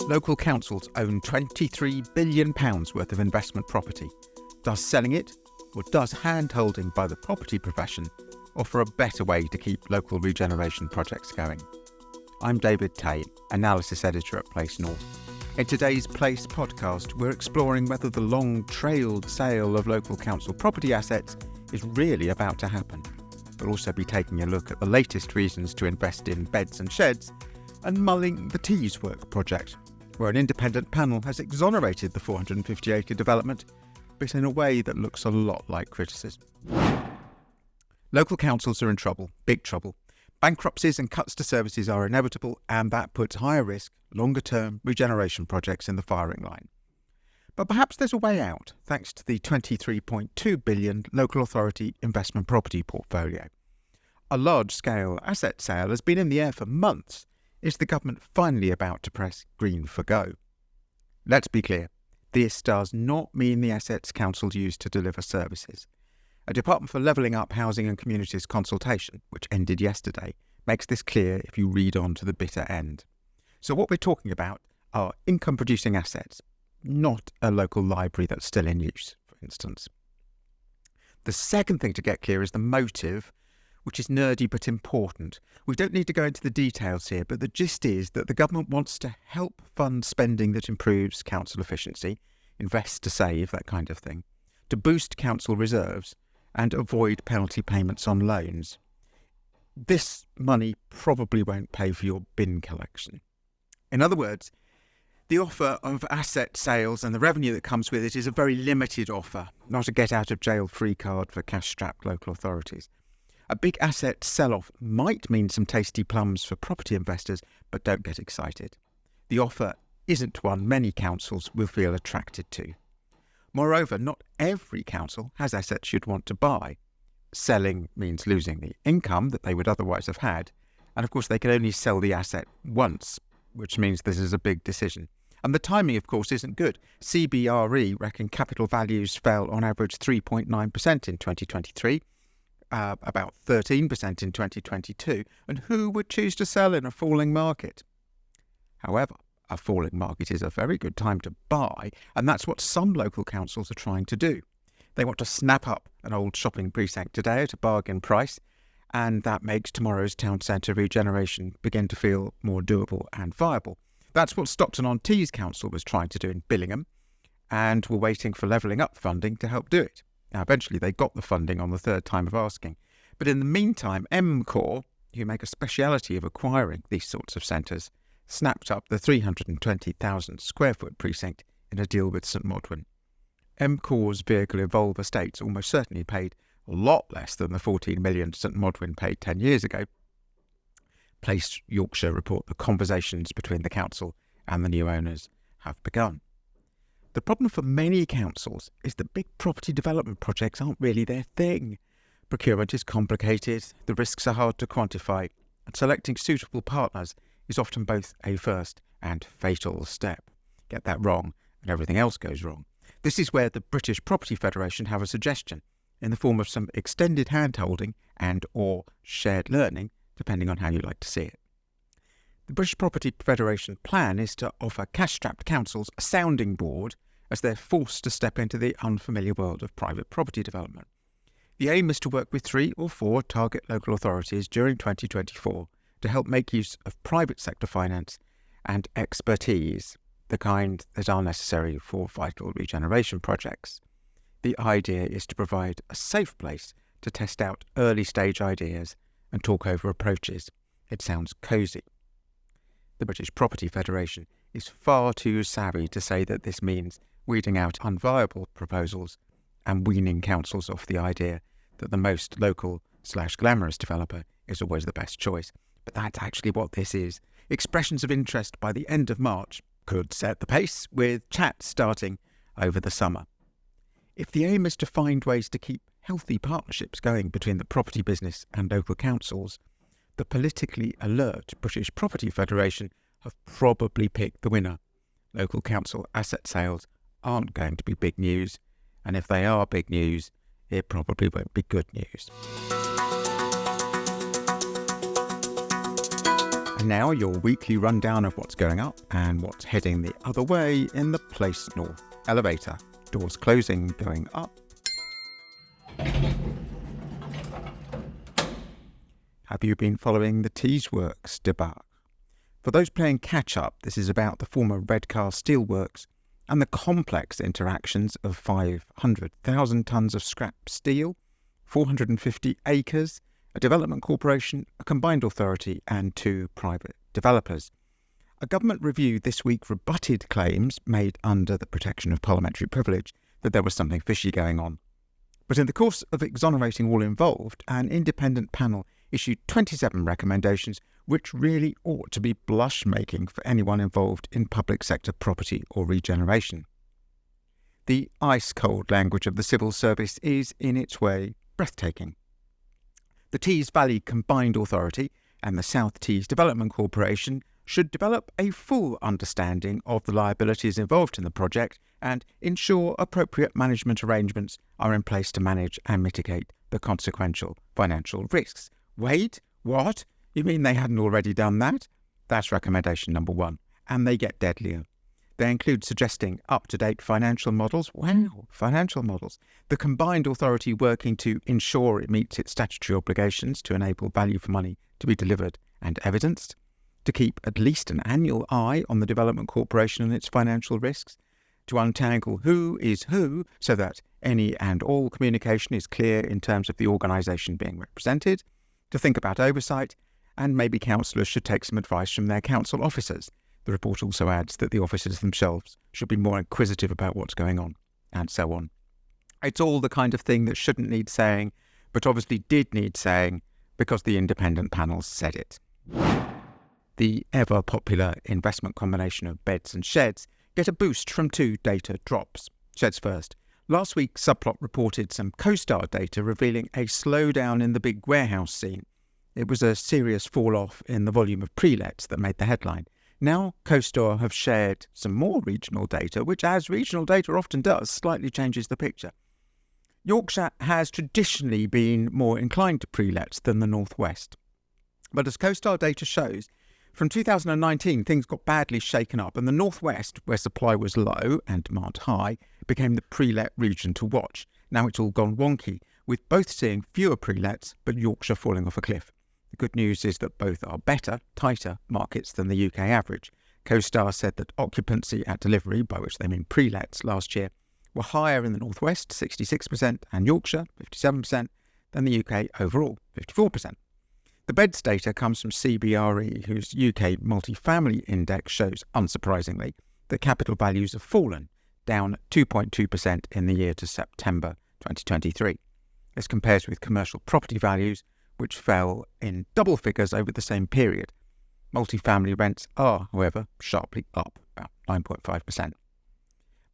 Local councils own £23 billion worth of investment property. Does selling it, or does hand-holding by the property profession, offer a better way to keep local regeneration projects going? I'm David Thame, Analysis Editor at Place North. In today's Place podcast, we're exploring whether the long-trailed sale of local council property assets is really about to happen. We'll also be taking a look at the latest reasons to invest in beds and sheds and mulling the Teesworks project, where an independent panel has exonerated the 450-acre development, but in a way that looks a lot like criticism. Local councils are in trouble, big trouble. Bankruptcies and cuts to services are inevitable, and that puts higher risk, longer-term regeneration projects in the firing line. But perhaps there's a way out, thanks to the £23.2 billion local authority investment property portfolio. A large-scale asset sale has been in the air for months. Is the government finally about to press green for go? Let's be clear, this does not mean the assets councils use to deliver services. A Department for Levelling Up Housing and Communities consultation, which ended yesterday, makes this clear if you read on to the bitter end. So what we're talking about are income-producing assets, not a local library that's still in use, for instance. The second thing to get clear is the motive, which is nerdy but important. We don't need to go into the details here, but the gist is that the government wants to help fund spending that improves council efficiency, invest to save, that kind of thing, to boost council reserves and avoid penalty payments on loans. This money probably won't pay for your bin collection. In other words, the offer of asset sales and the revenue that comes with it is a very limited offer, not a get-out-of-jail-free card for cash-strapped local authorities. A big asset sell-off might mean some tasty plums for property investors, but don't get excited. The offer isn't one many councils will feel attracted to. Moreover, not every council has assets you'd want to buy. Selling means losing the income that they would otherwise have had, and of course they can only sell the asset once, which means this is a big decision. And the timing, of course, isn't good. CBRE reckon capital values fell on average 3.9% in 2023, about 13% in 2022, and who would choose to sell in a falling market? However, a falling market is a very good time to buy, and that's what some local councils are trying to do. They want to snap up an old shopping precinct today at a bargain price, and that makes tomorrow's town centre regeneration begin to feel more doable and viable. That's what Stockton-on-Tees Council was trying to do in Billingham, and were waiting for Levelling Up funding to help do it. Now, eventually they got the funding on the third time of asking. But in the meantime, MCOR, who make a speciality of acquiring these sorts of centres, snapped up the 320,000 square foot precinct in a deal with St Modwen. MCOR's vehicle Evolve Estates almost certainly paid a lot less than the 14 million St Modwen paid 10 years ago. Place Yorkshire report the conversations between the council and the new owners have begun. The problem for many councils is that big property development projects aren't really their thing. Procurement is complicated, the risks are hard to quantify, and selecting suitable partners is often both a first and fatal step. Get that wrong, and everything else goes wrong. This is where the British Property Federation have a suggestion, in the form of some extended hand-holding and or shared learning, depending on how you like to see it. The British Property Federation plan is to offer cash-strapped councils a sounding board as they're forced to step into the unfamiliar world of private property development. The aim is to work with 3 or 4 target local authorities during 2024 to help make use of private sector finance and expertise, the kind that are necessary for vital regeneration projects. The idea is to provide a safe place to test out early-stage ideas and talk over approaches. It sounds cosy. The British Property Federation is far too savvy to say that this means weeding out unviable proposals and weaning councils off the idea that the most local/glamorous developer is always the best choice. But that's actually what this is. Expressions of interest by the end of March could set the pace, with chat starting over the summer. If the aim is to find ways to keep healthy partnerships going between the property business and local councils, the politically alert British Property Federation have probably picked the winner. Local council asset sales aren't going to be big news, and if they are big news, it probably won't be good news. And now your weekly rundown of what's going up and what's heading the other way in the Place North elevator. Doors closing, going up. Have you been following the Teesworks debacle? For those playing catch-up, this is about the former Redcar Steelworks and the complex interactions of 500,000 tonnes of scrap steel, 450 acres, a development corporation, a combined authority and 2 private developers. A government review this week rebutted claims made under the protection of parliamentary privilege that there was something fishy going on. But in the course of exonerating all involved, an independent panel issued 27 recommendations which really ought to be blush-making for anyone involved in public sector property or regeneration. The ice-cold language of the civil service is, in its way, breathtaking. The Tees Valley Combined Authority and the South Tees Development Corporation should develop a full understanding of the liabilities involved in the project and ensure appropriate management arrangements are in place to manage and mitigate the consequential financial risks. Wait, what? You mean they hadn't already done that? That's recommendation number 1, and they get deadlier. They include suggesting up-to-date financial models. Wow, financial models. The combined authority working to ensure it meets its statutory obligations to enable value for money to be delivered and evidenced, to keep at least an annual eye on the development corporation and its financial risks, to untangle who is who so that any and all communication is clear in terms of the organisation being represented, to think about oversight, and maybe councillors should take some advice from their council officers. The report also adds that the officers themselves should be more inquisitive about what's going on, and so on. It's all the kind of thing that shouldn't need saying, but obviously did need saying because the independent panels said it. The ever-popular investment combination of beds and sheds get a boost from 2 data drops. Sheds first. Last week, Subplot reported some CoStar data revealing a slowdown in the big warehouse scene. It was a serious fall-off in the volume of pre-lets that made the headline. Now, CoStar have shared some more regional data, which, as regional data often does, slightly changes the picture. Yorkshire has traditionally been more inclined to pre-lets than the North West. But as CoStar data shows, from 2019 things got badly shaken up, and the North West, where supply was low and demand high, became the pre-let region to watch. Now it's all gone wonky, with both seeing fewer pre-lets, but Yorkshire falling off a cliff. The good news is that both are better, tighter markets than the UK average. CoStar said that occupancy at delivery, by which they mean pre-lets, last year were higher in the North West, 66%, and Yorkshire, 57%, than the UK overall, 54%. The beds data comes from CBRE, whose UK multifamily index shows, unsurprisingly, that capital values have fallen, down 2.2% in the year to September 2023. This compares with commercial property values, which fell in double figures over the same period. Multifamily rents are, however, sharply up, about 9.5%.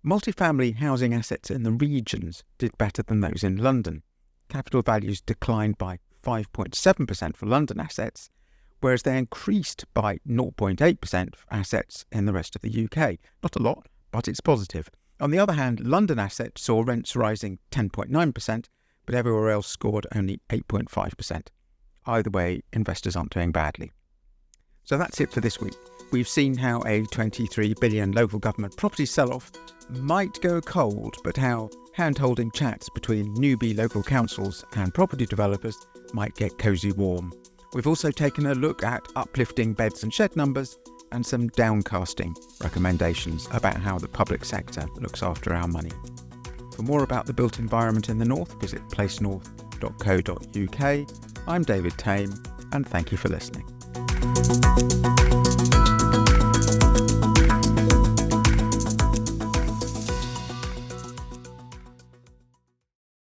Multifamily housing assets in the regions did better than those in London. Capital values declined by 5.7% for London assets, whereas they increased by 0.8% for assets in the rest of the UK. Not a lot, but it's positive. On the other hand, London assets saw rents rising 10.9%, but everywhere else scored only 8.5%. Either way, investors aren't doing badly. So that's it for this week. We've seen how a 23 billion local government property sell-off might go cold, but how hand-holding chats between newbie local councils and property developers might get cosy warm. We've also taken a look at uplifting beds and shed numbers and some downcasting recommendations about how the public sector looks after our money. For more about the built environment in the North, visit placenorth.co.uk. I'm David Thame, and thank you for listening.